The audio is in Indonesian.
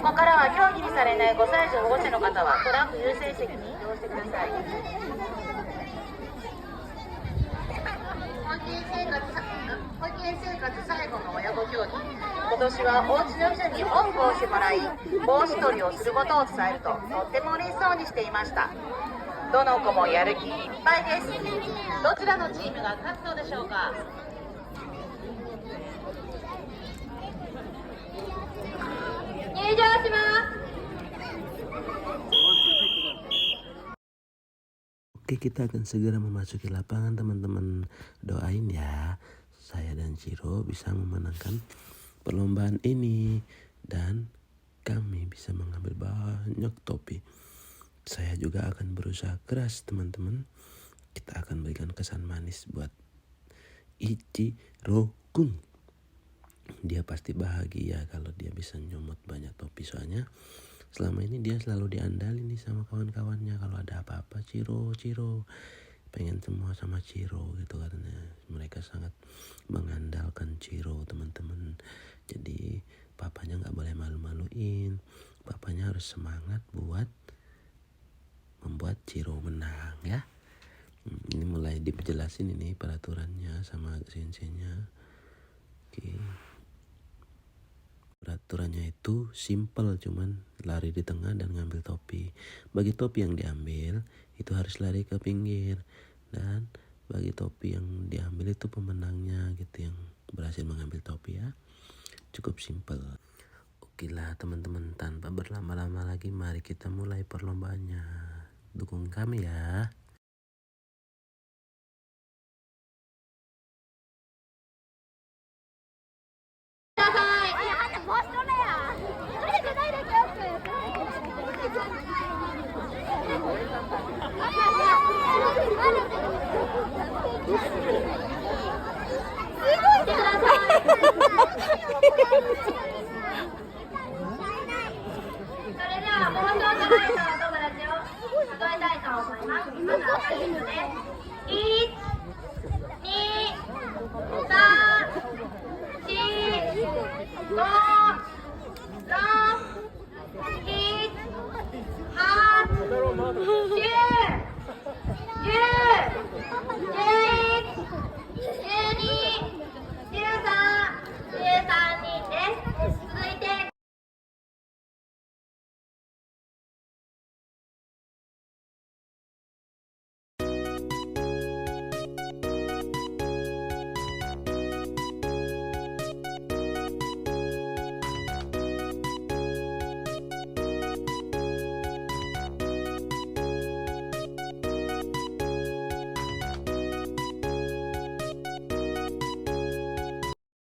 ここからは競技にされない5歳児保護者の方はトランク優先席に移動してください。保育園生活最後の親子競技。今年はお家の人におんぶをしてもらい、帽子取りをすることを伝えると、とっても嬉しそうにしていました。どの子もやる気いっぱいです。どちらのチームが勝つのでしょうか。入場します。Oke, kita akan segera memasuki lapangan, teman-teman. Doain ya, saya dan Ciro bisa memenangkan perlombaan ini dan kami bisa mengambil banyak topi. Saya juga akan berusaha keras, teman-teman. Kita akan berikan kesan manis buat Ichiro-kun. Dia pasti bahagia kalau dia bisa nyomot banyak topi, soalnya selama ini dia selalu diandalin nih sama kawan-kawannya. Kalau ada apa-apa, Ciro, pengen semua sama Ciro gitu, karena mereka sangat mengandalkan Ciro, teman-teman. Jadi papanya nggak boleh malu-maluin, papanya harus semangat buat membuat Ciro menang ya. Ini mulai dijelasin ini peraturannya sama senseinya. Oke. Peraturannya itu simple, cuman lari di tengah dan ngambil topi. Bagi topi yang diambil itu harus lari ke pinggir, dan bagi topi yang diambil itu pemenangnya gitu, yang berhasil mengambil topi ya. Cukup simple. Oke lah teman-teman, tanpa berlama-lama lagi mari kita mulai perlombaannya. Dukung kami ya.